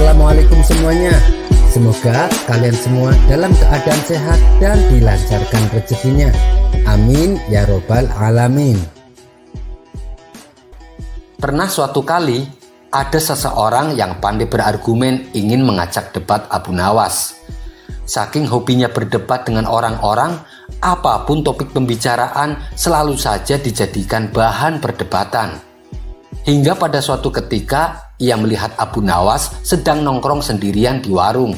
Assalamualaikum semuanya. Semoga kalian semua dalam keadaan sehat dan dilancarkan rezekinya. Amin ya robbal alamin. Pernah suatu kali ada seseorang yang pandai berargumen ingin mengajak debat Abu Nawas. Saking hobinya berdebat dengan orang-orang, apapun topik pembicaraan selalu saja dijadikan bahan perdebatan. Hingga pada suatu ketika ia melihat Abu Nawas sedang nongkrong sendirian di warung.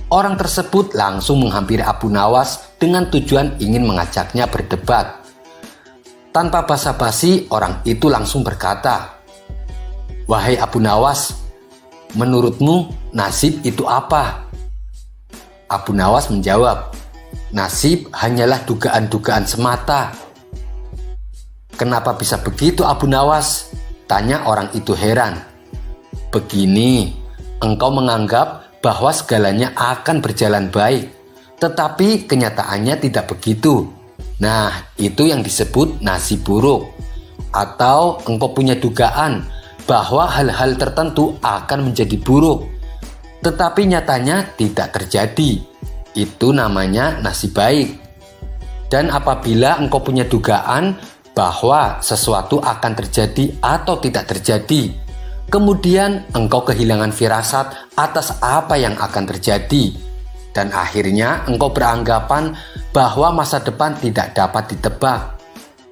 Orang tersebut langsung menghampiri Abu Nawas dengan tujuan ingin mengajaknya berdebat. Tanpa basa-basi, orang itu langsung berkata, "Wahai Abu Nawas, menurutmu nasib itu apa?" Abu Nawas menjawab, "Nasib hanyalah dugaan-dugaan semata." "Kenapa bisa begitu Abu Nawas?" tanya orang itu heran. "Begini, engkau menganggap bahwa segalanya akan berjalan baik, tetapi kenyataannya tidak begitu. Nah, itu yang disebut nasib buruk. Atau engkau punya dugaan bahwa hal-hal tertentu akan menjadi buruk, tetapi nyatanya tidak terjadi. Itu namanya nasib baik. Dan apabila engkau punya dugaan bahwa sesuatu akan terjadi atau tidak terjadi, kemudian engkau kehilangan firasat atas apa yang akan terjadi, dan akhirnya engkau beranggapan bahwa masa depan tidak dapat ditebak.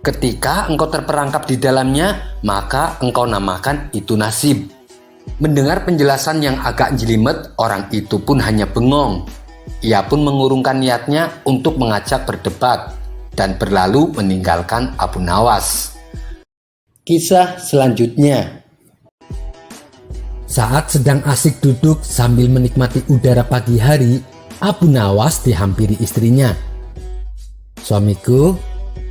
Ketika engkau terperangkap di dalamnya, maka engkau namakan itu nasib." Mendengar penjelasan yang agak jelimet, orang itu pun hanya bengong. Ia pun mengurungkan niatnya untuk mengajak berdebat dan berlalu meninggalkan Abu Nawas. Kisah selanjutnya. Saat sedang asik duduk sambil menikmati udara pagi hari, Abu Nawas dihampiri istrinya. "Suamiku,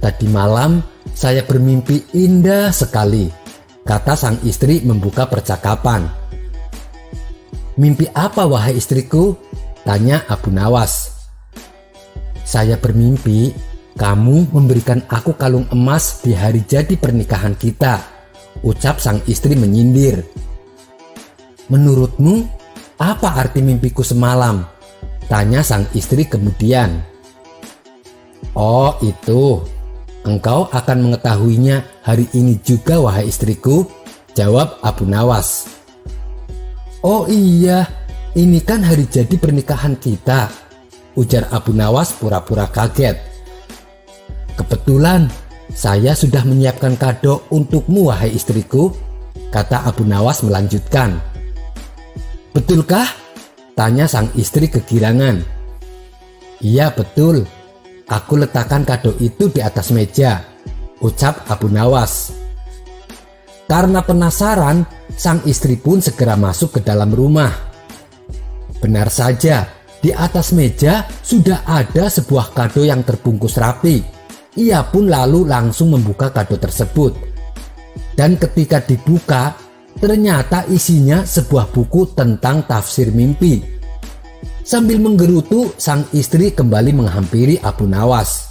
tadi malam saya bermimpi indah sekali," kata sang istri membuka percakapan. "Mimpi apa wahai istriku?" tanya Abu Nawas. "Saya bermimpi kamu memberikan aku kalung emas di hari jadi pernikahan kita," ucap sang istri menyindir. "Menurutmu apa arti mimpiku semalam?" tanya sang istri kemudian. "Oh itu, engkau akan mengetahuinya hari ini juga wahai istriku," jawab Abu Nawas. "Oh iya, ini kan hari jadi pernikahan kita," ujar Abu Nawas pura-pura kaget. "Kebetulan saya sudah menyiapkan kado untukmu wahai istriku," kata Abu Nawas melanjutkan. "Betulkah?" tanya sang istri kegirangan. "Iya betul, aku letakkan kado itu di atas meja," ucap Abu Nawas. Karena penasaran, sang istri pun segera masuk ke dalam rumah. Benar saja, di atas meja sudah ada sebuah kado yang terbungkus rapi. Ia pun lalu langsung membuka kado tersebut. Dan ketika dibuka, ternyata isinya sebuah buku tentang tafsir mimpi. Sambil menggerutu, sang istri kembali menghampiri Abu Nawas.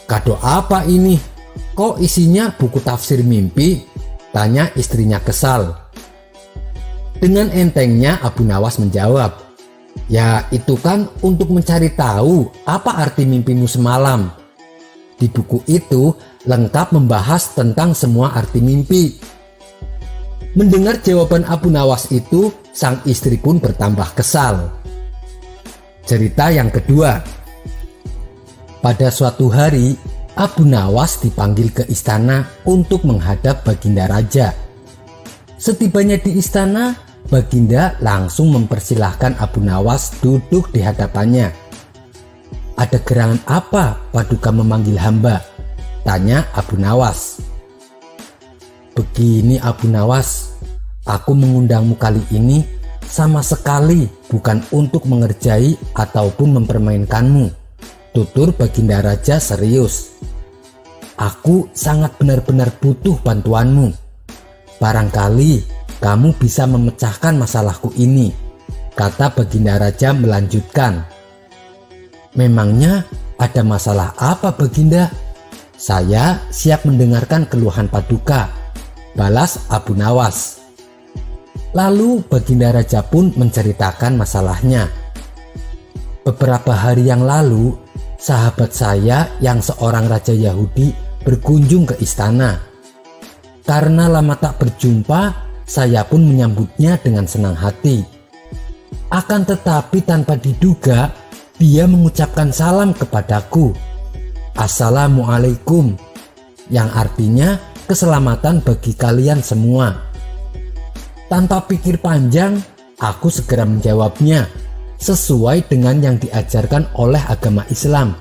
"Kado apa ini? Kok isinya buku tafsir mimpi?" tanya istrinya kesal. Dengan entengnya Abu Nawas menjawab, "Ya itu kan untuk mencari tahu apa arti mimpimu semalam. Di buku itu lengkap membahas tentang semua arti mimpi." Mendengar jawaban Abu Nawas itu, sang istri pun bertambah kesal. Cerita yang kedua. Pada suatu hari, Abu Nawas dipanggil ke istana untuk menghadap Baginda Raja. Setibanya di istana, Baginda langsung mempersilahkan Abu Nawas duduk di hadapannya. "Ada gerangan apa Paduka memanggil hamba?" tanya Abu Nawas. "Begini Abu Nawas, aku mengundangmu kali ini sama sekali bukan untuk mengerjai ataupun mempermainkanmu," tutur Baginda Raja serius. "Aku sangat benar-benar butuh bantuanmu. Barangkali kamu bisa memecahkan masalahku ini," kata Baginda Raja melanjutkan. "Memangnya ada masalah apa Baginda? Saya siap mendengarkan keluhan Paduka," balas Abu Nawas. Lalu Baginda Raja pun menceritakan masalahnya. Beberapa hari yang lalu, sahabat saya yang seorang raja Yahudi berkunjung ke istana. Karena lama tak berjumpa, saya pun menyambutnya dengan senang hati. Akan tetapi tanpa diduga, dia mengucapkan salam kepadaku. Assalamualaikum, yang artinya keselamatan bagi kalian semua. Tanpa pikir panjang, aku segera menjawabnya sesuai dengan yang diajarkan oleh agama Islam,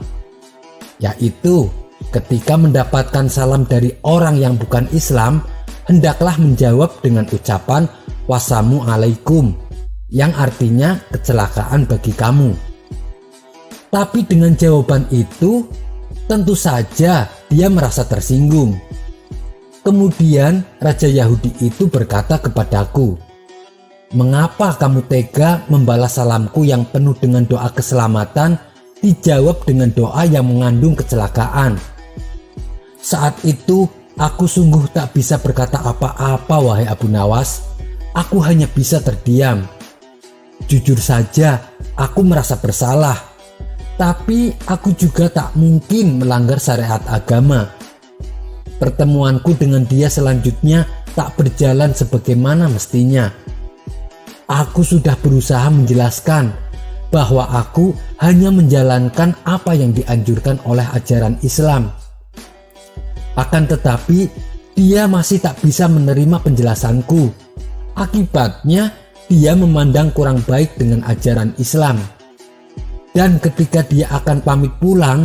yaitu ketika mendapatkan salam dari orang yang bukan Islam, hendaklah menjawab dengan ucapan wassalamualaikum, yang artinya kecelakaan bagi kamu. Tapi dengan jawaban itu, tentu saja dia merasa tersinggung. Kemudian Raja Yahudi itu berkata kepadaku, "Mengapa kamu tega membalas salamku yang penuh dengan doa keselamatan dijawab dengan doa yang mengandung kecelakaan?" Saat itu aku sungguh tak bisa berkata apa-apa, wahai Abu Nawas. Aku hanya bisa terdiam. Jujur saja, aku merasa bersalah. Tapi aku juga tak mungkin melanggar syariat agama. Pertemuanku dengan dia selanjutnya tak berjalan sebagaimana mestinya. Aku sudah berusaha menjelaskan bahwa aku hanya menjalankan apa yang dianjurkan oleh ajaran Islam. Akan tetapi, dia masih tak bisa menerima penjelasanku. Akibatnya, dia memandang kurang baik dengan ajaran Islam. Dan ketika dia akan pamit pulang,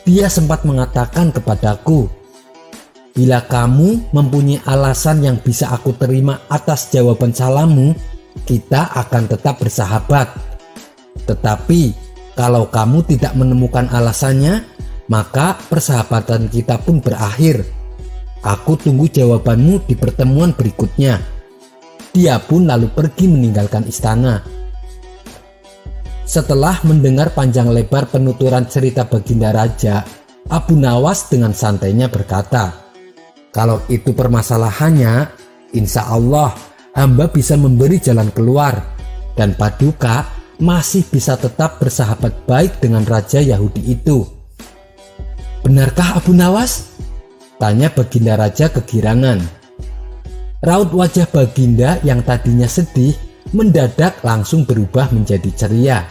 dia sempat mengatakan kepadaku, "Bila kamu mempunyai alasan yang bisa aku terima atas jawaban salammu, kita akan tetap bersahabat. Tetapi kalau kamu tidak menemukan alasannya, maka persahabatan kita pun berakhir. Aku tunggu jawabanmu di pertemuan berikutnya." Dia pun lalu pergi meninggalkan istana. Setelah mendengar panjang lebar penuturan cerita Baginda Raja, Abu Nawas dengan santainya berkata, "Kalau itu permasalahannya, insya Allah hamba bisa memberi jalan keluar, dan Paduka masih bisa tetap bersahabat baik dengan Raja Yahudi itu." "Benarkah Abu Nawas?" tanya Baginda Raja kegirangan. Raut wajah Baginda yang tadinya sedih mendadak langsung berubah menjadi ceria.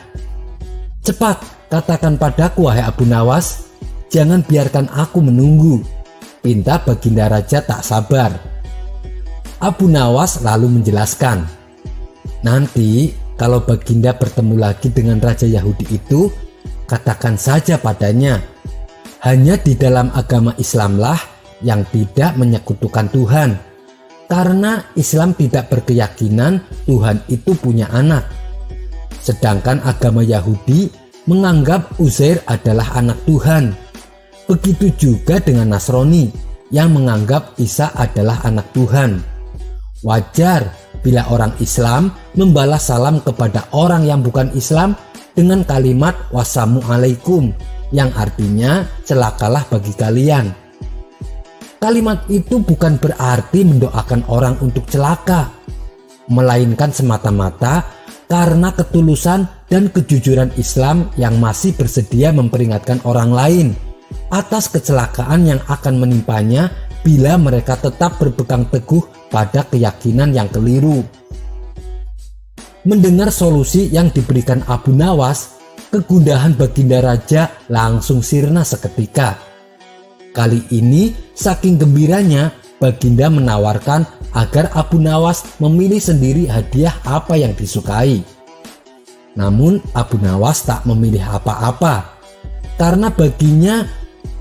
"Cepat katakan padaku, wahai Abu Nawas, jangan biarkan aku menunggu," pinta Baginda Raja tak sabar. Abu Nawas lalu menjelaskan, "Nanti kalau Baginda bertemu lagi dengan Raja Yahudi itu, katakan saja padanya, hanya di dalam agama Islamlah yang tidak menyekutukan Tuhan, karena Islam tidak berkeyakinan Tuhan itu punya anak. Sedangkan agama Yahudi menganggap Uzair adalah anak Tuhan. Begitu juga dengan Nasrani yang menganggap Isa adalah anak Tuhan. Wajar bila orang Islam membalas salam kepada orang yang bukan Islam dengan kalimat wassalamualaikum, yang artinya celakalah bagi kalian. Kalimat itu bukan berarti mendoakan orang untuk celaka, melainkan semata-mata karena ketulusan dan kejujuran Islam yang masih bersedia memperingatkan orang lain atas kecelakaan yang akan menimpanya bila mereka tetap berpegang teguh pada keyakinan yang keliru. Mendengar solusi yang diberikan Abu Nawas, kegundahan Baginda Raja langsung sirna seketika. Kali ini saking gembiranya, Baginda menawarkan agar Abu Nawas memilih sendiri hadiah apa yang disukai. Namun Abu Nawas tak memilih apa-apa, karena baginya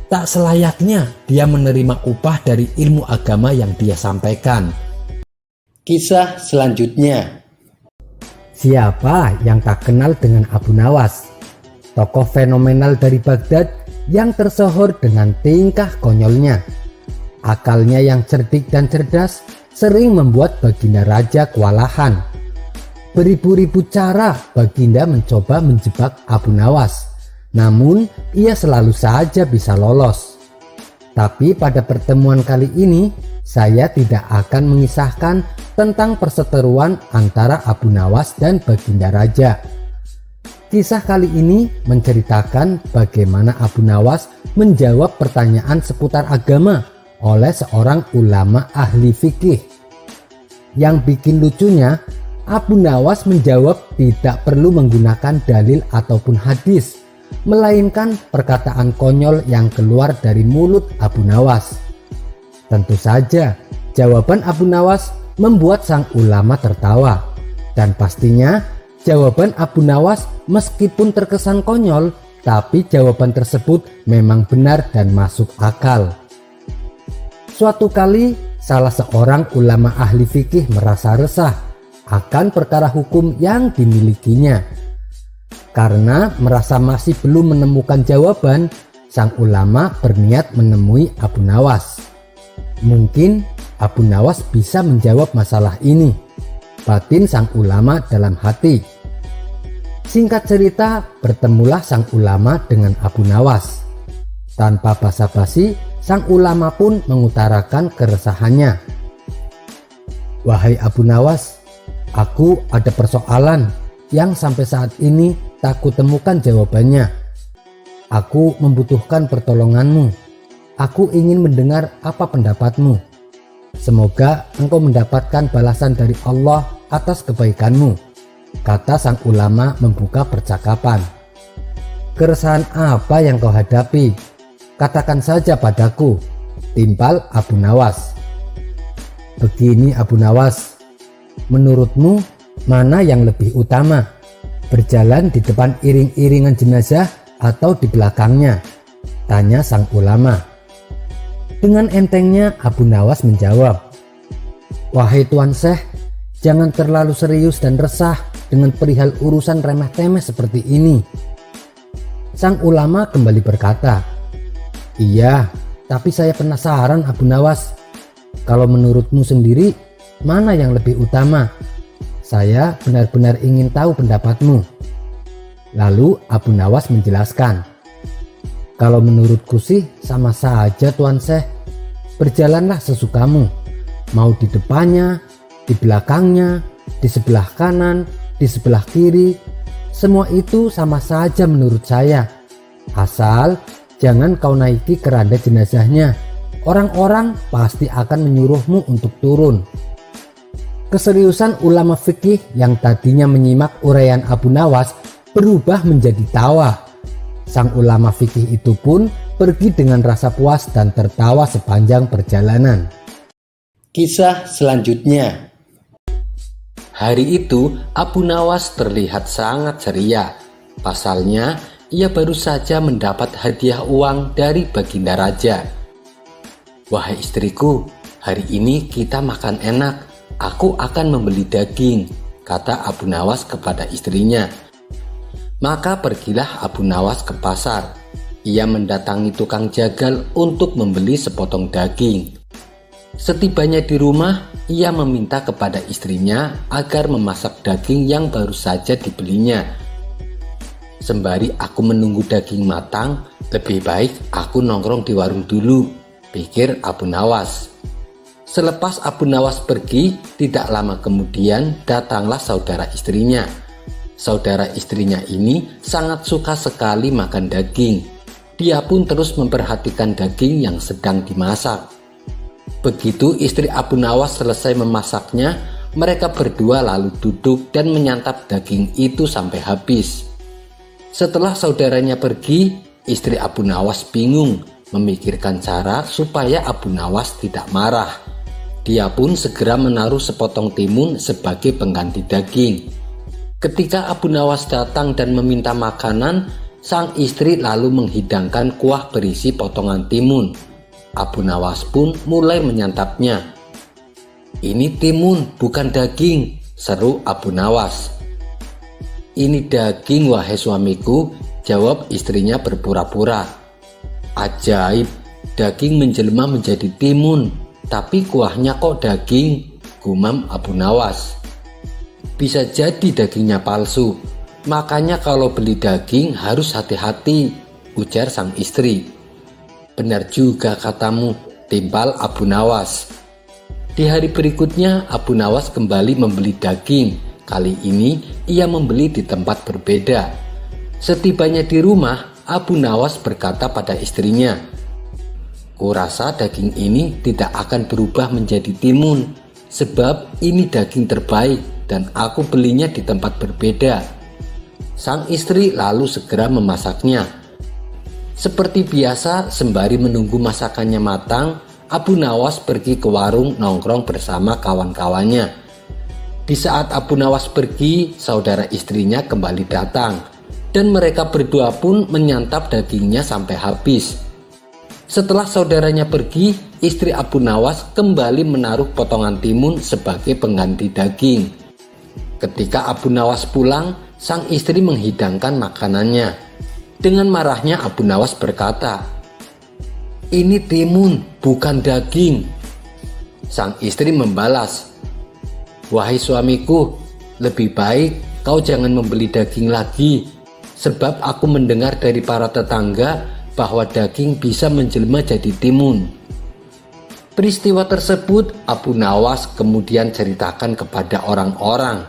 tak selayaknya dia menerima upah dari ilmu agama yang dia sampaikan. Kisah selanjutnya. Siapa yang tak kenal dengan Abu Nawas? Tokoh fenomenal dari Baghdad yang tersohor dengan tingkah konyolnya. Akalnya yang cerdik dan cerdas sering membuat Baginda Raja kewalahan. Beribu-ribu cara Baginda mencoba menjebak Abu Nawas, namun ia selalu saja bisa lolos. Tapi pada pertemuan kali ini, saya tidak akan mengisahkan tentang perseteruan antara Abu Nawas dan Baginda Raja. Kisah kali ini menceritakan bagaimana Abu Nawas menjawab pertanyaan seputar agama oleh seorang ulama ahli fikih. Yang bikin lucunya, Abu Nawas menjawab tidak perlu menggunakan dalil ataupun hadis, melainkan perkataan konyol yang keluar dari mulut Abu Nawas. Tentu saja, jawaban Abu Nawas membuat sang ulama tertawa. Dan pastinya, jawaban Abu Nawas meskipun terkesan konyol, tapi jawaban tersebut memang benar dan masuk akal. Suatu kali, salah seorang ulama ahli fikih merasa resah akan perkara hukum yang dimilikinya. Karena merasa masih belum menemukan jawaban, sang ulama berniat menemui Abu Nawas. Mungkin Abu Nawas bisa menjawab masalah ini, batin sang ulama dalam hati. Singkat cerita, bertemulah sang ulama dengan Abu Nawas. Tanpa basa-basi, sang ulama pun mengutarakan keresahannya. "Wahai Abu Nawas, aku ada persoalan yang sampai saat ini tak kutemukan jawabannya. Aku membutuhkan pertolonganmu. Aku ingin mendengar apa pendapatmu. Semoga engkau mendapatkan balasan dari Allah atas kebaikanmu," kata sang ulama membuka percakapan. "Keresahan apa yang kau hadapi? Katakan saja padaku," timpal Abu Nawas. "Begini Abu Nawas, menurutmu mana yang lebih utama? Berjalan di depan iring-iringan jenazah atau di belakangnya?" tanya sang ulama. Dengan entengnya Abu Nawas menjawab, "Wahai Tuan Syekh, jangan terlalu serius dan resah dengan perihal urusan remeh-temeh seperti ini." Sang ulama kembali berkata, "Iya, tapi saya penasaran Abu Nawas. Kalau menurutmu sendiri, mana yang lebih utama? Saya benar-benar ingin tahu pendapatmu." Lalu Abu Nawas menjelaskan, "Kalau menurutku sih sama saja Tuan Syekh. Berjalanlah sesukamu. Mau di depannya, di belakangnya, di sebelah kanan, di sebelah kiri. Semua itu sama saja menurut saya. Asal jangan kau naiki keranda jenazahnya. Orang-orang pasti akan menyuruhmu untuk turun." Keseriusan ulama fikih yang tadinya menyimak uraian Abu Nawas berubah menjadi tawa. Sang ulama fikih itu pun pergi dengan rasa puas dan tertawa sepanjang perjalanan. Kisah selanjutnya. Hari itu Abu Nawas terlihat sangat ceria. Pasalnya, ia baru saja mendapat hadiah uang dari Baginda Raja. "Wahai istriku, hari ini kita makan enak. Aku akan membeli daging," kata Abu Nawas kepada istrinya. Maka pergilah Abu Nawas ke pasar. Ia mendatangi tukang jagal untuk membeli sepotong daging. Setibanya di rumah, ia meminta kepada istrinya agar memasak daging yang baru saja dibelinya. "Sembari aku menunggu daging matang, lebih baik aku nongkrong di warung dulu," pikir Abu Nawas. Selepas Abu Nawas pergi, tidak lama kemudian datanglah saudara istrinya. Saudara istrinya ini sangat suka sekali makan daging. Dia pun terus memperhatikan daging yang sedang dimasak. Begitu istri Abu Nawas selesai memasaknya, mereka berdua lalu duduk dan menyantap daging itu sampai habis. Setelah saudaranya pergi, istri Abu Nawas bingung memikirkan cara supaya Abu Nawas tidak marah. Dia pun segera menaruh sepotong timun sebagai pengganti daging. Ketika Abu Nawas datang dan meminta makanan, sang istri lalu menghidangkan kuah berisi potongan timun. Abu Nawas pun mulai menyantapnya. "Ini timun, bukan daging," seru Abu Nawas. "Ini daging wahai suamiku," jawab istrinya berpura-pura. "Ajaib, daging menjelma menjadi timun, tapi kuahnya kok daging," gumam Abu Nawas. "Bisa jadi dagingnya palsu, makanya kalau beli daging harus hati-hati," ujar sang istri. benar juga katamu, timpal Abu Nawas. Di hari berikutnya Abu Nawas kembali membeli daging. Kali ini ia membeli di tempat berbeda. Setibanya di rumah, Abu Nawas berkata pada istrinya, "Kurasa daging ini tidak akan berubah menjadi timun, sebab ini daging terbaik dan aku belinya di tempat berbeda." Sang istri lalu segera memasaknya. Seperti biasa, sembari menunggu masakannya matang, Abu Nawas pergi ke warung nongkrong bersama kawan-kawannya. Di saat Abu Nawas pergi, saudara istrinya kembali datang, dan mereka berdua pun menyantap dagingnya sampai habis. Setelah saudaranya pergi, istri Abu Nawas kembali menaruh potongan timun sebagai pengganti daging. Ketika Abu Nawas pulang, sang istri menghidangkan makanannya. Dengan marahnya Abu Nawas berkata, "Ini timun, bukan daging." Sang istri membalas, "Wahai suamiku, lebih baik kau jangan membeli daging lagi, sebab aku mendengar dari para tetangga bahwa daging bisa menjelma jadi timun." Peristiwa tersebut Abu Nawas kemudian ceritakan kepada orang-orang.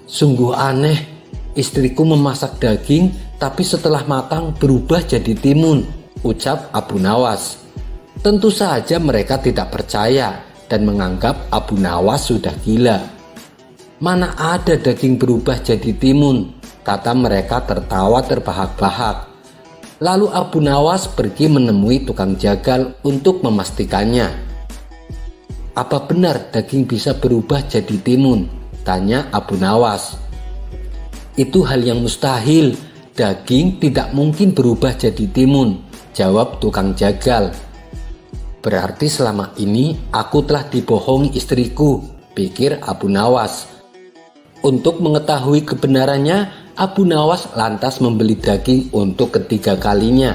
"Sungguh aneh, istriku memasak daging tapi setelah matang berubah jadi timun," ucap Abu Nawas. Tentu saja mereka tidak percaya dan menganggap Abu Nawas sudah gila. "Mana ada daging berubah jadi timun," kata mereka tertawa terbahak-bahak. Lalu Abu Nawas pergi menemui tukang jagal untuk memastikannya. "Apa benar daging bisa berubah jadi timun?" tanya Abu Nawas. "Itu hal yang mustahil, daging tidak mungkin berubah jadi timun," jawab tukang jagal. "Berarti selama ini aku telah dibohongi istriku," pikir Abu Nawas. Untuk mengetahui kebenarannya, Abu Nawas lantas membeli daging untuk ketiga kalinya.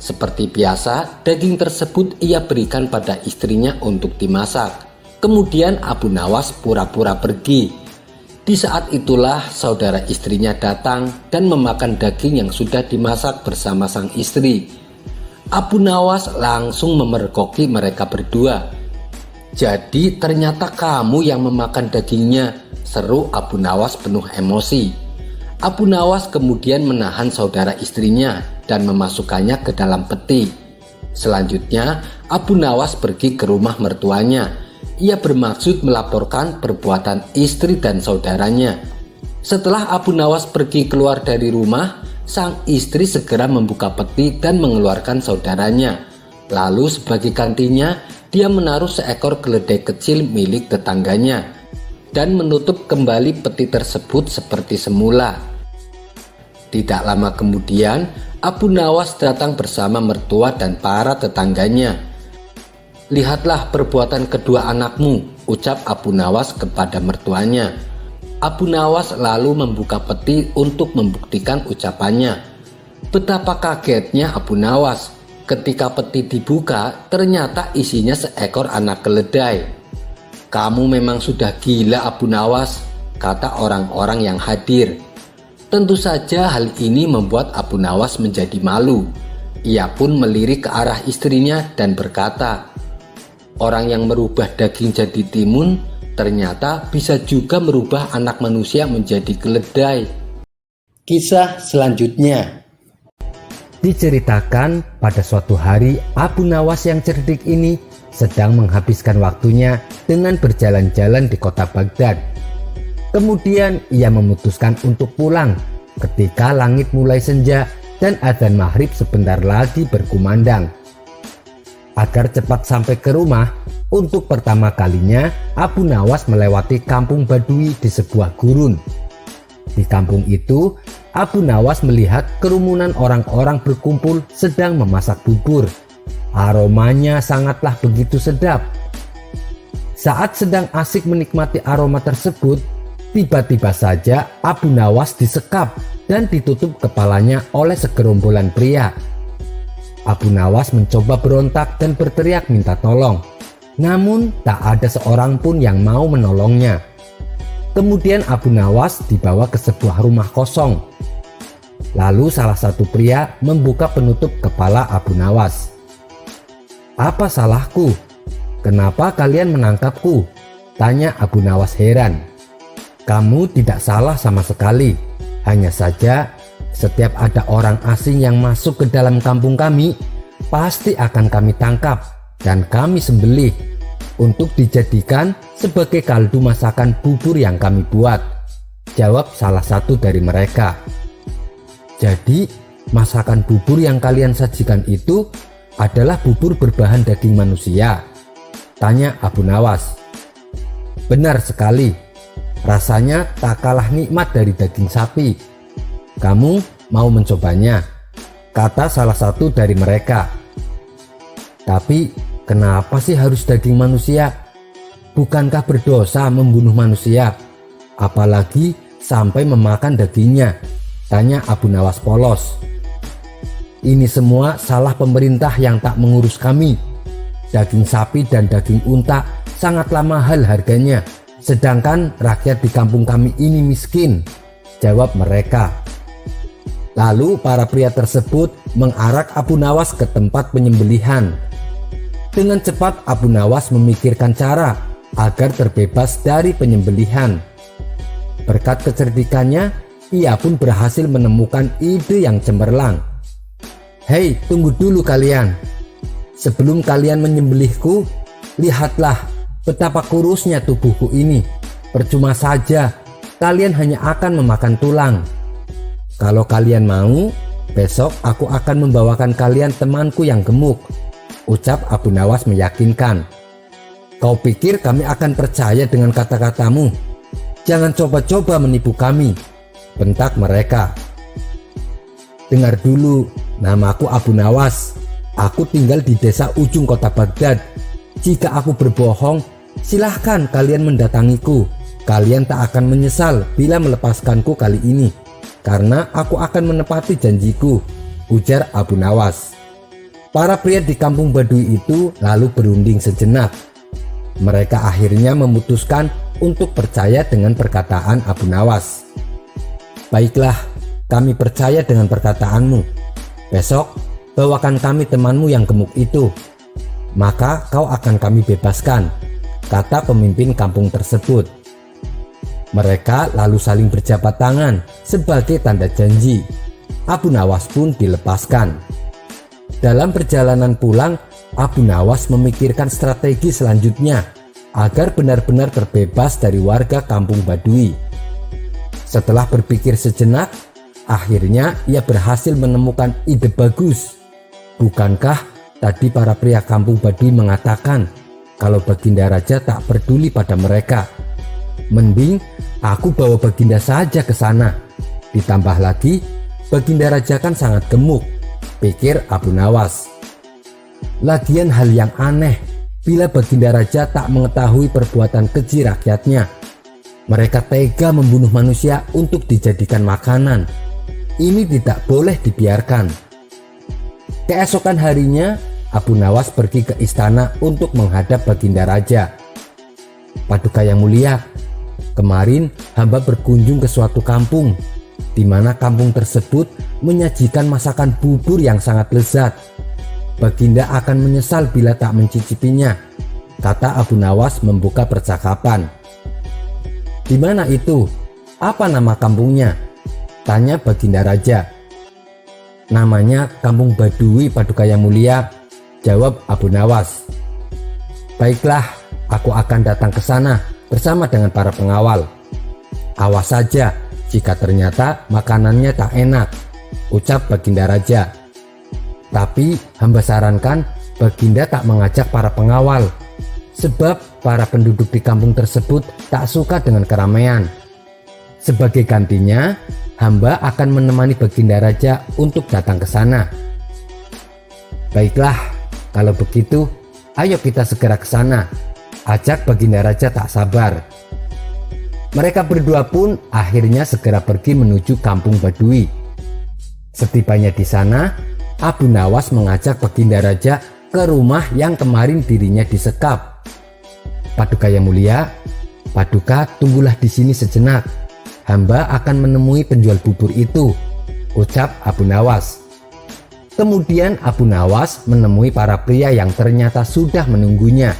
Seperti biasa, daging tersebut ia berikan pada istrinya untuk dimasak. Kemudian Abu Nawas pura-pura pergi. Di saat itulah saudara istrinya datang dan memakan daging yang sudah dimasak bersama sang istri. Abu Nawas langsung memergoki mereka berdua. "Jadi ternyata kamu yang memakan dagingnya," seru Abu Nawas penuh emosi. Abu Nawas kemudian menahan saudara istrinya dan memasukkannya ke dalam peti. Selanjutnya, Abu Nawas pergi ke rumah mertuanya. Ia bermaksud melaporkan perbuatan istri dan saudaranya. Setelah Abu Nawas pergi keluar dari rumah, sang istri segera membuka peti dan mengeluarkan saudaranya. Lalu sebagai gantinya, dia menaruh seekor keledai kecil milik tetangganya dan menutup kembali peti tersebut seperti semula. Tidak lama kemudian, Abu Nawas datang bersama mertua dan para tetangganya. "Lihatlah perbuatan kedua anakmu," ucap Abu Nawas kepada mertuanya. Abu Nawas lalu membuka peti untuk membuktikan ucapannya. Betapa kagetnya Abu Nawas ketika peti dibuka, ternyata isinya seekor anak keledai. "Kamu memang sudah gila, Abu Nawas," kata orang-orang yang hadir. Tentu saja hal ini membuat Abu Nawas menjadi malu. Ia pun melirik ke arah istrinya dan berkata, "Orang yang merubah daging jadi timun ternyata bisa juga merubah anak manusia menjadi keledai." Kisah selanjutnya diceritakan pada suatu hari Abu Nawas yang cerdik ini sedang menghabiskan waktunya dengan berjalan-jalan di kota Baghdad. Kemudian ia memutuskan untuk pulang ketika langit mulai senja dan adzan maghrib sebentar lagi berkumandang. Agar cepat sampai ke rumah, untuk pertama kalinya Abu Nawas melewati kampung Badui di sebuah gurun. Di kampung itu, Abu Nawas melihat kerumunan orang-orang berkumpul sedang memasak bubur. Aromanya sangatlah begitu sedap. Saat sedang asik menikmati aroma tersebut, tiba-tiba saja Abu Nawas disekap dan ditutup kepalanya oleh segerombolan pria. Abu Nawas mencoba berontak dan berteriak minta tolong. Namun tak ada seorang pun yang mau menolongnya. Kemudian Abu Nawas dibawa ke sebuah rumah kosong. Lalu salah satu pria membuka penutup kepala Abu Nawas. Apa salahku? Kenapa kalian menangkapku? Tanya Abu Nawas heran. Kamu tidak salah sama sekali. Hanya saja setiap ada orang asing yang masuk ke dalam kampung kami, pasti akan kami tangkap dan kami sembelih untuk dijadikan sebagai kaldu masakan bubur yang kami buat. Jawab salah satu dari mereka. Jadi masakan bubur yang kalian sajikan itu adalah bubur berbahan daging manusia? Tanya Abu Nawas. Benar sekali, rasanya tak kalah nikmat dari daging sapi. Kamu mau mencobanya? Kata salah satu dari mereka. Tapi kenapa sih harus daging manusia? Bukankah berdosa membunuh manusia? Apalagi sampai memakan dagingnya? Tanya Abu Nawas polos. Ini semua salah pemerintah yang tak mengurus kami. Daging sapi dan daging unta sangatlah mahal harganya, sedangkan rakyat di kampung kami ini miskin. Jawab mereka. Lalu para pria tersebut mengarak Abu Nawas ke tempat penyembelihan. Dengan cepat Abu Nawas memikirkan cara agar terbebas dari penyembelihan. Berkat kecerdikannya, ia pun berhasil menemukan ide yang cemerlang. Hei, tunggu dulu kalian. Sebelum kalian menyembelihku, lihatlah betapa kurusnya tubuhku ini. Percuma saja, kalian hanya akan memakan tulang. Kalau kalian mau, besok aku akan membawakan kalian temanku yang gemuk. Ucap Abu Nawas meyakinkan. Kau pikir kami akan percaya dengan kata-katamu? Jangan coba-coba menipu kami, bentak mereka. Dengar dulu, namaku Abu Nawas. Aku tinggal di desa ujung kota Baghdad. Jika aku berbohong, silahkan kalian mendatangiku. Kalian tak akan menyesal bila melepaskanku kali ini, karena aku akan menepati janjiku, ujar Abu Nawas. Para pria di kampung Badui itu lalu berunding sejenak. Mereka akhirnya memutuskan untuk percaya dengan perkataan Abu Nawas. Baiklah, kami percaya dengan perkataanmu. Besok bawakan kami temanmu yang gemuk itu, maka kau akan kami bebaskan, kata pemimpin kampung tersebut. Mereka lalu saling berjabat tangan sebagai tanda janji. Abu Nawas pun dilepaskan. Dalam perjalanan pulang, Abu Nawas memikirkan strategi selanjutnya agar benar-benar terbebas dari warga kampung Badui. Setelah berpikir sejenak, akhirnya ia berhasil menemukan ide bagus. Bukankah tadi para pria kampung Badui mengatakan kalau Baginda Raja tak peduli pada mereka? Mending aku bawa Baginda saja ke sana. Ditambah lagi, Baginda Raja kan sangat gemuk, pikir Abu Nawas. Lagian hal yang aneh bila Baginda Raja tak mengetahui perbuatan keji rakyatnya. Mereka tega membunuh manusia untuk dijadikan makanan. Ini tidak boleh dibiarkan. Keesokan harinya, Abu Nawas pergi ke istana untuk menghadap Baginda Raja. Paduka yang mulia, kemarin hamba berkunjung ke suatu kampung, di mana kampung tersebut menyajikan masakan bubur yang sangat lezat. Baginda akan menyesal bila tak mencicipinya, kata Abu Nawas membuka percakapan. Di mana itu? Apa nama kampungnya? Tanya Baginda Raja. Namanya Kampung Badui, Paduka yang mulia, jawab Abu Nawas. Baiklah, aku akan datang ke sana bersama dengan para pengawal. Awas saja jika ternyata makanannya tak enak, ucap Baginda Raja. Tapi hamba sarankan Baginda tak mengajak para pengawal, sebab para penduduk di kampung tersebut tak suka dengan keramaian. Sebagai gantinya, hamba akan menemani Baginda Raja untuk datang ke sana. Baiklah, kalau begitu, ayo kita segera ke sana, ajak Baginda Raja tak sabar. Mereka berdua pun akhirnya segera pergi menuju kampung Badui. Setibanya di sana, Abu Nawas mengajak Baginda Raja ke rumah yang kemarin dirinya disekap. Paduka yang mulia, Paduka tunggulah di sini sejenak. Hamba akan menemui penjual bubur itu, ucap Abu Nawas. Kemudian Abu Nawas menemui para pria yang ternyata sudah menunggunya.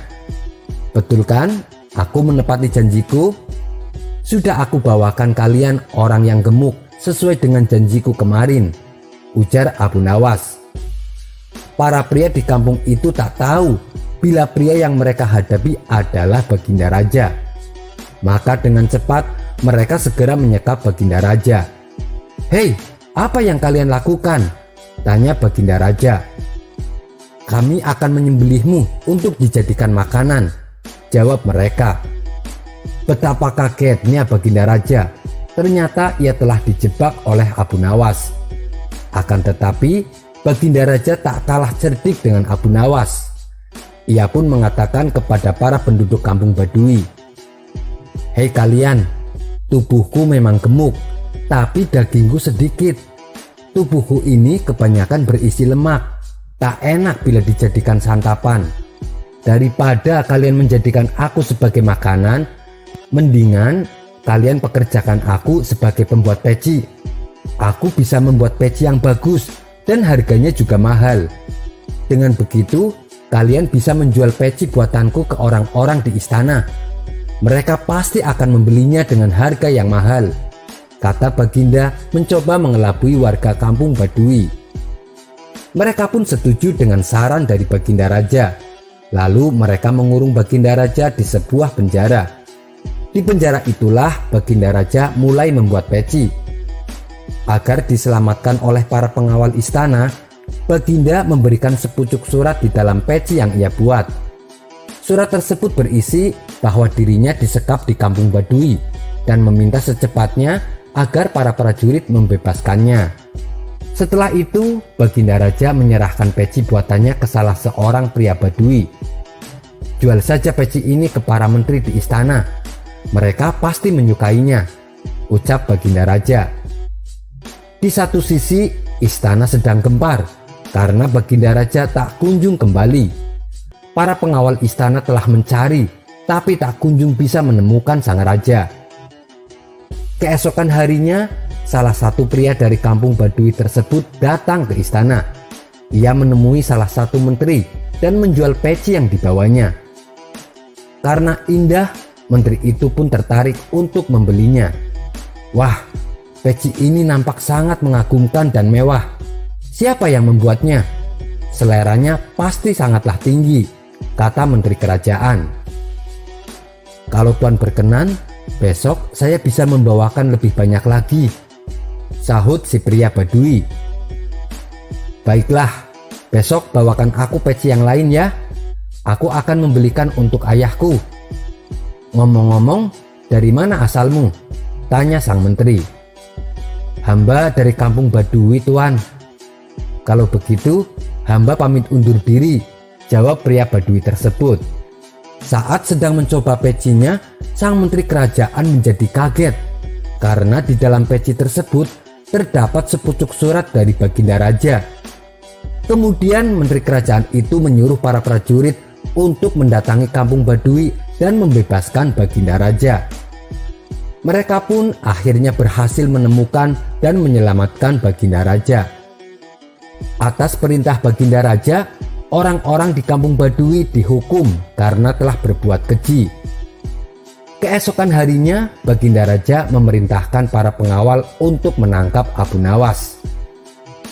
"Betul kan? Aku menepati janjiku. Sudah aku bawakan kalian orang yang gemuk sesuai dengan janjiku kemarin," ujar Abu Nawas. Para pria di kampung itu tak tahu bila pria yang mereka hadapi adalah Baginda Raja. Maka dengan cepat mereka segera menyekap Baginda Raja. "Hei, apa yang kalian lakukan?" tanya Baginda Raja. "Kami akan menyembelihmu untuk dijadikan makanan," jawab mereka. Betapa kagetnya Baginda Raja. Ternyata ia telah dijebak oleh Abu Nawas. Akan tetapi Baginda Raja tak kalah cerdik dengan Abu Nawas. Ia pun mengatakan kepada para penduduk kampung Badui, "Hei kalian, tubuhku memang gemuk, tapi dagingku sedikit. Tubuhku ini kebanyakan berisi lemak, tak enak bila dijadikan santapan. Daripada kalian menjadikan aku sebagai makanan, mendingan kalian pekerjakan aku sebagai pembuat peci. Aku bisa membuat peci yang bagus dan harganya juga mahal. Dengan begitu, kalian bisa menjual peci buatanku ke orang-orang di istana. Mereka pasti akan membelinya dengan harga yang mahal," kata Baginda mencoba mengelabui warga kampung Badui. Mereka pun setuju dengan saran dari Baginda Raja. Lalu mereka mengurung Baginda Raja di sebuah penjara. Di penjara itulah Baginda Raja mulai membuat peci. Agar diselamatkan oleh para pengawal istana, Baginda memberikan sepucuk surat di dalam peci yang ia buat. Surat tersebut berisi bahwa dirinya disekap di kampung Badui dan meminta secepatnya agar para prajurit membebaskannya. Setelah itu, Baginda Raja menyerahkan peci buatannya ke salah seorang pria Badui. "Jual saja peci ini ke para menteri di istana. Mereka pasti menyukainya," ucap Baginda Raja. Di satu sisi, istana sedang gempar karena Baginda Raja tak kunjung kembali. Para pengawal istana telah mencari, tapi tak kunjung bisa menemukan sang raja. Keesokan harinya, salah satu pria dari kampung Badui tersebut datang ke istana. Ia menemui salah satu menteri dan menjual peci yang dibawanya. Karena indah, menteri itu pun tertarik untuk membelinya. "Wah, peci ini nampak sangat mengagumkan dan mewah. Siapa yang membuatnya? Seleranya pasti sangatlah tinggi," kata menteri kerajaan. "Kalau Tuan berkenan, besok saya bisa membawakan lebih banyak lagi," sahut si pria Badui. "Baiklah, besok bawakan aku peci yang lain ya. Aku akan membelikan untuk ayahku." "Ngomong-ngomong, dari mana asalmu?" tanya sang menteri. "Hamba dari kampung Badui, Tuan." "Kalau begitu, hamba pamit undur diri," jawab pria Badui tersebut. Saat sedang mencoba pecinya, sang menteri kerajaan menjadi kaget karena di dalam peci tersebut terdapat sepucuk surat dari Baginda Raja. Kemudian menteri kerajaan itu menyuruh para prajurit untuk mendatangi kampung Badui dan membebaskan Baginda Raja. Mereka pun akhirnya berhasil menemukan dan menyelamatkan Baginda Raja. Atas perintah Baginda Raja, orang-orang di kampung Badui dihukum karena telah berbuat keji. Keesokan harinya, Baginda Raja memerintahkan para pengawal untuk menangkap Abu Nawas.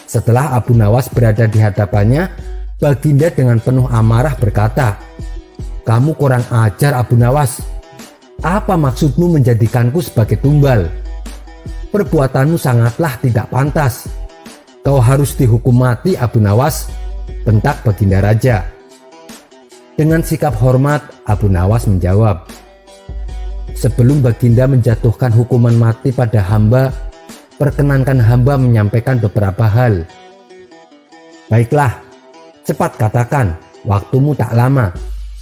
Setelah Abu Nawas berada di hadapannya, Baginda dengan penuh amarah berkata, "Kamu kurang ajar Abu Nawas. Apa maksudmu menjadikanku sebagai tumbal? Perbuatanmu sangatlah tidak pantas. Kau harus dihukum mati Abu Nawas," bentak Baginda Raja. Dengan sikap hormat, Abu Nawas menjawab, "Sebelum Baginda menjatuhkan hukuman mati pada hamba, perkenankan hamba menyampaikan beberapa hal." "Baiklah, cepat katakan, waktumu tak lama,"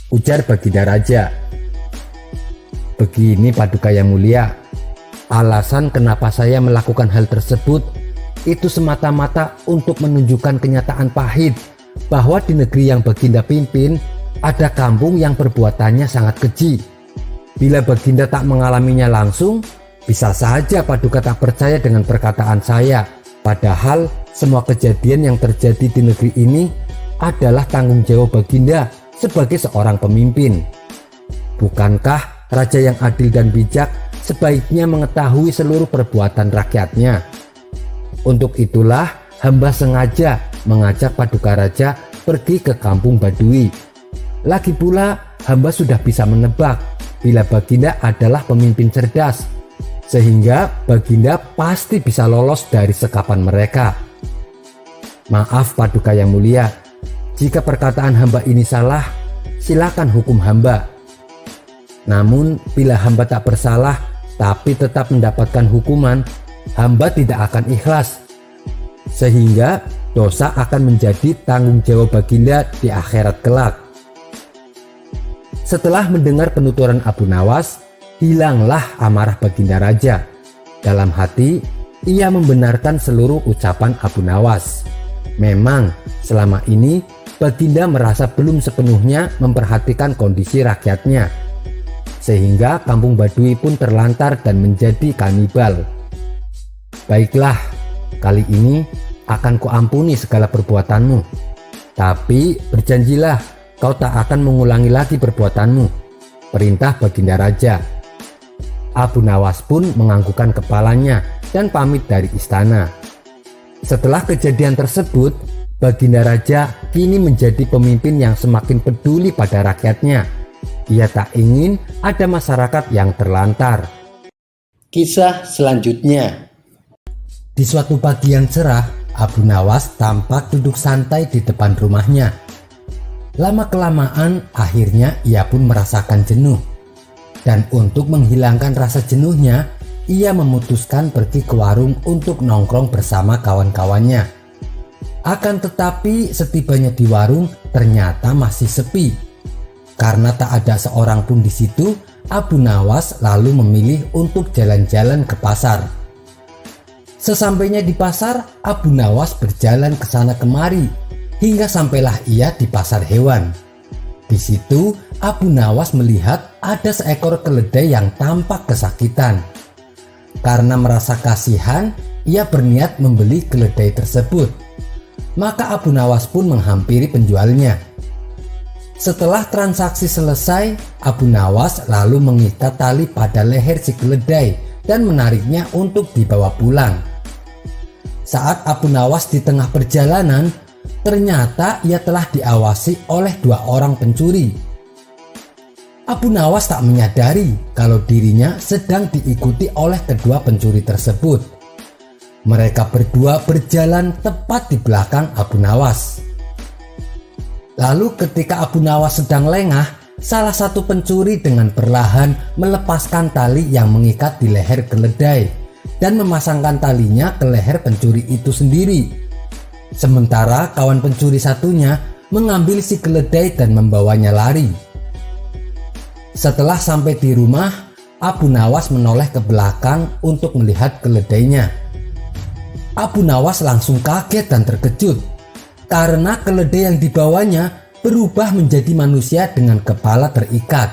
ujar Baginda Raja. "Begini Paduka Yang Mulia, alasan kenapa saya melakukan hal tersebut itu semata-mata untuk menunjukkan kenyataan pahit bahwa di negeri yang Baginda pimpin ada kampung yang perbuatannya sangat keji. Bila Baginda tak mengalaminya langsung, bisa saja Paduka tak percaya dengan perkataan saya. Padahal semua kejadian yang terjadi di negeri ini adalah tanggung jawab Baginda sebagai seorang pemimpin. Bukankah raja yang adil dan bijak sebaiknya mengetahui seluruh perbuatan rakyatnya? Untuk itulah hamba sengaja mengajak Paduka Raja pergi ke kampung Badui. Lagi pula hamba sudah bisa menebak bila Baginda adalah pemimpin cerdas, sehingga Baginda pasti bisa lolos dari sekapan mereka. Maaf Paduka yang mulia, jika perkataan hamba ini salah, silakan hukum hamba. Namun bila hamba tak bersalah tapi tetap mendapatkan hukuman, hamba tidak akan ikhlas, sehingga dosa akan menjadi tanggung jawab Baginda di akhirat kelak. Setelah mendengar penuturan Abu Nawas, hilanglah amarah Baginda Raja. Dalam hati, ia membenarkan seluruh ucapan Abu Nawas. Memang selama ini Baginda merasa belum sepenuhnya memperhatikan kondisi rakyatnya, sehingga kampung Badui pun terlantar dan menjadi kanibal. Baiklah, kali ini akan kuampuni segala perbuatanmu, tapi berjanjilah kau tak akan mengulangi lagi perbuatanmu, perintah Baginda Raja. Abu Nawas pun menganggukkan kepalanya dan pamit dari istana. Setelah kejadian tersebut, Baginda Raja kini menjadi pemimpin yang semakin peduli pada rakyatnya. Ia tak ingin ada masyarakat yang terlantar. Kisah selanjutnya. Di suatu pagi yang cerah, Abu Nawas tampak duduk santai di depan rumahnya. Lama-kelamaan akhirnya ia pun merasakan jenuh. Dan untuk menghilangkan rasa jenuhnya, ia memutuskan pergi ke warung untuk nongkrong bersama kawan-kawannya. Akan tetapi setibanya di warung ternyata masih sepi. Karena tak ada seorang pun di situ, Abu Nawas lalu memilih untuk jalan-jalan ke pasar. Sesampainya di pasar, Abu Nawas berjalan ke sana kemari hingga sampailah ia di pasar hewan. Di situ Abu Nawas melihat ada seekor keledai yang tampak kesakitan. Karena merasa kasihan, ia berniat membeli keledai tersebut. Maka Abu Nawas pun menghampiri penjualnya. Setelah transaksi selesai, Abu Nawas lalu mengikat tali pada leher si keledai dan menariknya untuk dibawa pulang. Saat Abu Nawas di tengah perjalanan, ternyata ia telah diawasi oleh 2 orang pencuri. Abu Nawas tak menyadari kalau dirinya sedang diikuti oleh kedua pencuri tersebut. Mereka berdua berjalan tepat di belakang Abu Nawas. Lalu ketika Abu Nawas sedang lengah, salah satu pencuri dengan perlahan melepaskan tali yang mengikat di leher keledai dan memasangkan talinya ke leher pencuri itu sendiri. Sementara kawan pencuri satunya mengambil si keledai dan membawanya lari. Setelah sampai di rumah, Abu Nawas menoleh ke belakang untuk melihat keledainya. Abu Nawas langsung kaget dan terkejut karena keledai yang dibawanya berubah menjadi manusia dengan kepala terikat.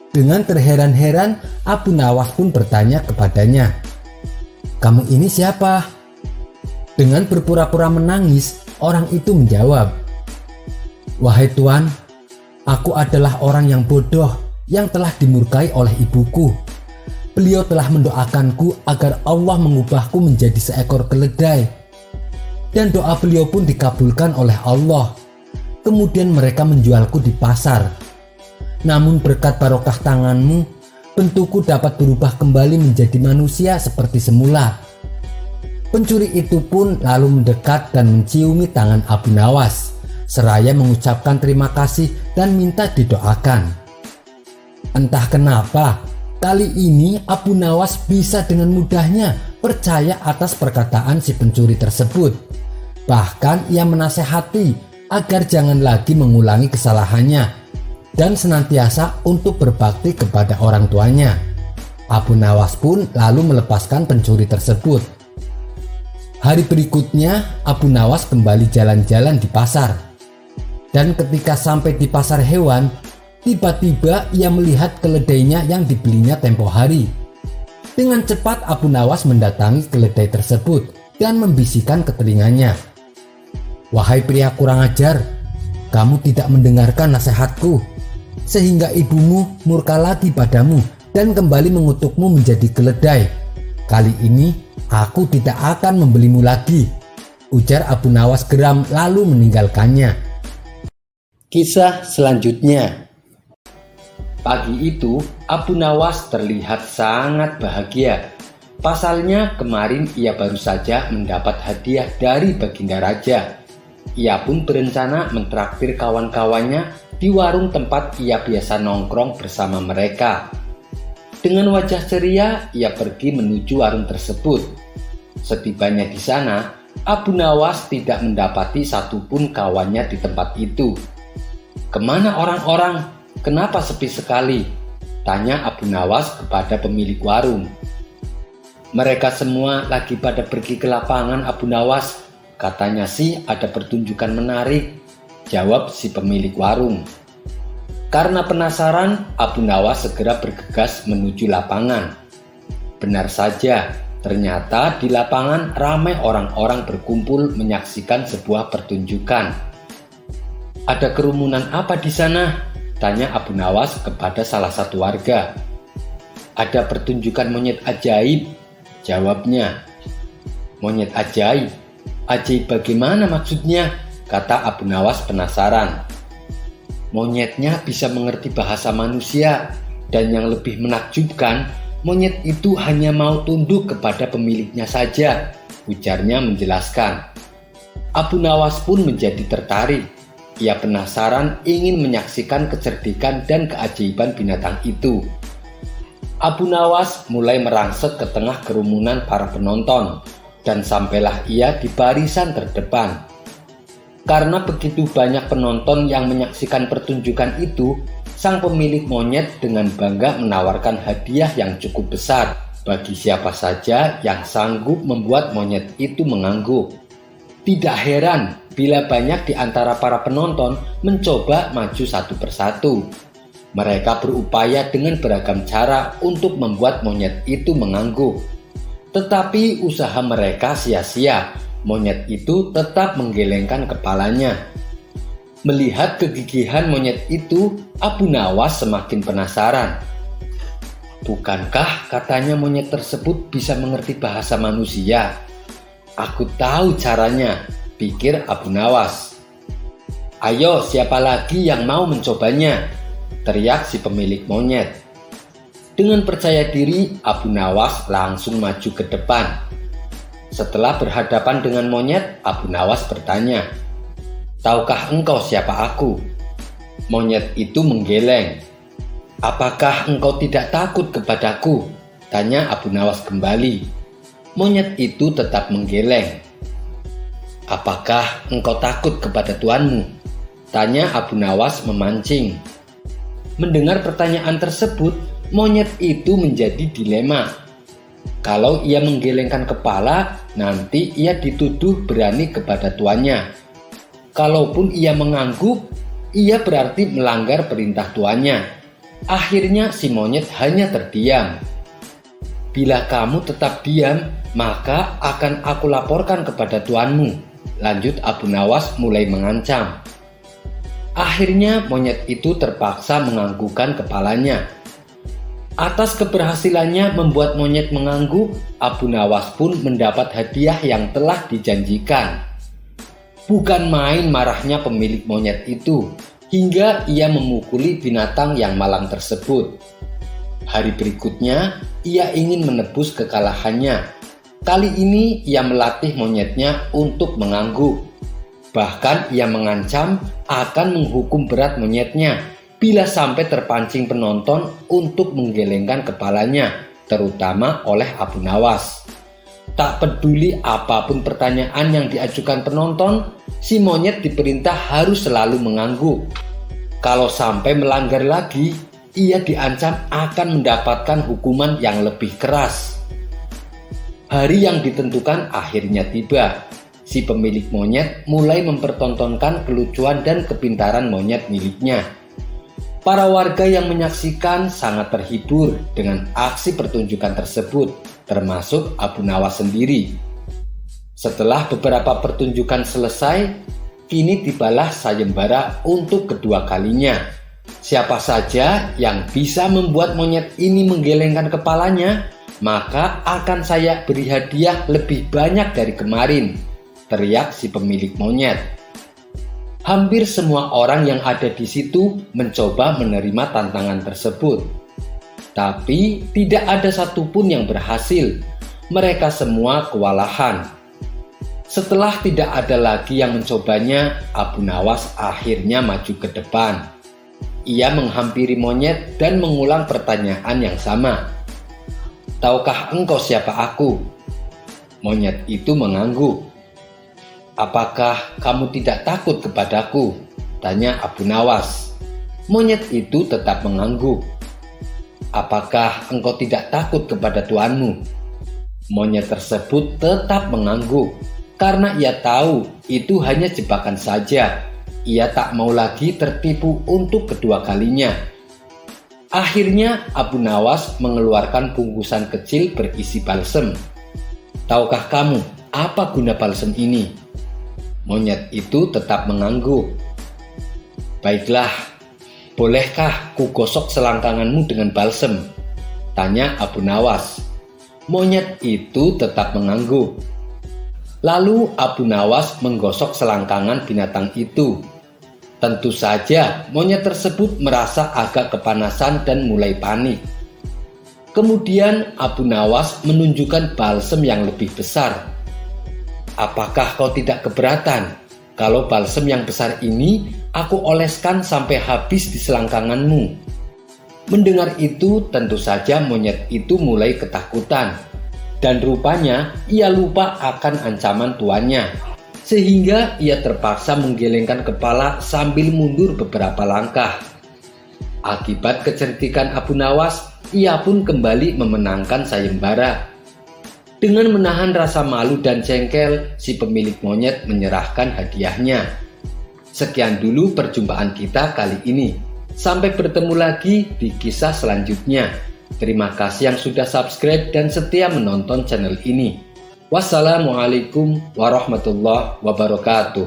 Dengan terheran-heran, Abu Nawas pun bertanya kepadanya, "Kamu ini siapa?" Dengan berpura-pura menangis, orang itu menjawab, "Wahai Tuan, aku adalah orang yang bodoh yang telah dimurkai oleh ibuku. Beliau telah mendoakanku agar Allah mengubahku menjadi seekor keledai. Dan doa beliau pun dikabulkan oleh Allah. Kemudian mereka menjualku di pasar. Namun berkat barokah tanganmu, bentukku dapat berubah kembali menjadi manusia seperti semula." Pencuri itu pun lalu mendekat dan menciumi tangan Abu Nawas, seraya mengucapkan terima kasih dan minta didoakan. Entah kenapa, kali ini Abu Nawas bisa dengan mudahnya percaya atas perkataan si pencuri tersebut. Bahkan ia menasehati agar jangan lagi mengulangi kesalahannya dan senantiasa untuk berbakti kepada orang tuanya. Abu Nawas pun lalu melepaskan pencuri tersebut. Hari berikutnya, Abu Nawas kembali jalan-jalan di pasar. Dan ketika sampai di pasar hewan, tiba-tiba ia melihat keledainya yang dibelinya tempo hari. Dengan cepat Abu Nawas mendatangi keledai tersebut dan membisikkan ke telinganya, "Wahai pria kurang ajar, kamu tidak mendengarkan nasihatku, sehingga ibumu murka lagi padamu dan kembali mengutukmu menjadi keledai. Kali ini aku tidak akan membelimu lagi," ujar Abu Nawas geram lalu meninggalkannya. Kisah selanjutnya. Pagi itu Abu Nawas terlihat sangat bahagia. Pasalnya kemarin ia baru saja mendapat hadiah dari Baginda Raja. Ia pun berencana mentraktir kawan-kawannya di warung tempat ia biasa nongkrong bersama mereka. Dengan wajah ceria, ia pergi menuju warung tersebut. Setibanya di sana, Abu Nawas tidak mendapati satupun kawannya di tempat itu. "Kemana orang-orang? Kenapa sepi sekali?" tanya Abu Nawas kepada pemilik warung. "Mereka semua lagi pada pergi ke lapangan, Abu Nawas. Katanya sih ada pertunjukan menarik," jawab si pemilik warung. Karena penasaran, Abu Nawas segera bergegas menuju lapangan. Benar saja, ternyata di lapangan ramai orang-orang berkumpul menyaksikan sebuah pertunjukan. "Ada kerumunan apa di sana?" tanya Abu Nawas kepada salah satu warga. "Ada pertunjukan monyet ajaib," jawabnya. "Monyet ajaib? Ajaib bagaimana maksudnya?" kata Abu Nawas penasaran. "Monyetnya bisa mengerti bahasa manusia, dan yang lebih menakjubkan, monyet itu hanya mau tunduk kepada pemiliknya saja," ujarnya menjelaskan. Abu Nawas pun menjadi tertarik. Ia penasaran ingin menyaksikan kecerdikan dan keajaiban binatang itu. Abu Nawas mulai merangsek ke tengah kerumunan para penonton, dan sampailah ia di barisan terdepan. Karena begitu banyak penonton yang menyaksikan pertunjukan itu, sang pemilik monyet dengan bangga menawarkan hadiah yang cukup besar bagi siapa saja yang sanggup membuat monyet itu mengangguk. Tidak heran bila banyak di antara para penonton mencoba maju satu persatu. Mereka berupaya dengan beragam cara untuk membuat monyet itu mengangguk. Tetapi usaha mereka sia-sia, monyet itu tetap menggelengkan kepalanya. Melihat kegigihan monyet itu, Abu Nawas semakin penasaran. "Bukankah katanya monyet tersebut bisa mengerti bahasa manusia? Aku tahu caranya," pikir Abu Nawas. "Ayo, siapa lagi yang mau mencobanya?" teriak si pemilik monyet. Dengan percaya diri, Abu Nawas langsung maju ke depan. Setelah berhadapan dengan monyet, Abu Nawas bertanya, "Tahukah engkau siapa aku?" Monyet itu menggeleng. "Apakah engkau tidak takut kepadaku?" tanya Abu Nawas kembali. Monyet itu tetap menggeleng. "Apakah engkau takut kepada tuanmu?" tanya Abu Nawas memancing. Mendengar pertanyaan tersebut, monyet itu menjadi dilema. Kalau ia menggelengkan kepala, nanti ia dituduh berani kepada tuannya. Kalaupun ia mengangguk, ia berarti melanggar perintah tuannya. Akhirnya si monyet hanya terdiam. "Bila kamu tetap diam, maka akan aku laporkan kepada tuanmu," lanjut Abu Nawas mulai mengancam. Akhirnya monyet itu terpaksa menganggukkan kepalanya. Atas keberhasilannya membuat monyet mengangguk, Abu Nawas pun mendapat hadiah yang telah dijanjikan. Bukan main marahnya pemilik monyet itu, hingga ia memukuli binatang yang malang tersebut. Hari berikutnya, ia ingin menebus kekalahannya. Kali ini ia melatih monyetnya untuk mengangguk. Bahkan ia mengancam akan menghukum berat monyetnya bila sampai terpancing penonton untuk menggelengkan kepalanya, terutama oleh Abu Nawas. Tak peduli apapun pertanyaan yang diajukan penonton, si monyet diperintah harus selalu mengangguk. Kalau sampai melanggar lagi, ia diancam akan mendapatkan hukuman yang lebih keras. Hari yang ditentukan akhirnya tiba. Si pemilik monyet mulai mempertontonkan kelucuan dan kepintaran monyet miliknya. Para warga yang menyaksikan sangat terhibur dengan aksi pertunjukan tersebut, termasuk Abu Nawas sendiri. Setelah beberapa pertunjukan selesai, kini tibalah sayembara untuk kedua kalinya. Siapa saja yang bisa membuat monyet ini menggelengkan kepalanya, maka akan saya beri hadiah lebih banyak dari kemarin, teriak si pemilik monyet. Hampir semua orang yang ada di situ mencoba menerima tantangan tersebut. Tapi tidak ada satupun yang berhasil. Mereka semua kewalahan. Setelah tidak ada lagi yang mencobanya, Abu Nawas akhirnya maju ke depan. Ia menghampiri monyet dan mengulang pertanyaan yang sama. "Tahukah engkau siapa aku?" Monyet itu mengangguk. "Apakah kamu tidak takut kepadaku?" tanya Abu Nawas. Monyet itu tetap mengangguk. "Apakah engkau tidak takut kepada tuanmu?" Monyet tersebut tetap mengangguk. Karena ia tahu itu hanya jebakan saja. Ia tak mau lagi tertipu untuk kedua kalinya. Akhirnya Abu Nawas mengeluarkan bungkusan kecil berisi balsem. "Tahukah kamu apa guna balsem ini?" Monyet itu tetap mengangguk. "Baiklah, bolehkah kugosok selangkanganmu dengan balsem?" tanya Abu Nawas. Monyet itu tetap mengangguk. Lalu Abu Nawas menggosok selangkangan binatang itu. Tentu saja monyet tersebut merasa agak kepanasan dan mulai panik. Kemudian Abu Nawas menunjukkan balsem yang lebih besar. "Apakah kau tidak keberatan kalau balsem yang besar ini aku oleskan sampai habis di selangkanganmu?" Mendengar itu tentu saja monyet itu mulai ketakutan. Dan rupanya ia lupa akan ancaman tuannya, sehingga ia terpaksa menggelengkan kepala sambil mundur beberapa langkah. Akibat kecerdikan Abu Nawas, ia pun kembali memenangkan sayembara. Dengan menahan rasa malu dan jengkel, si pemilik monyet menyerahkan hadiahnya. Sekian dulu perjumpaan kita kali ini. Sampai bertemu lagi di kisah selanjutnya. Terima kasih yang sudah subscribe dan setia menonton channel ini. Wassalamualaikum warahmatullahi wabarakatuh.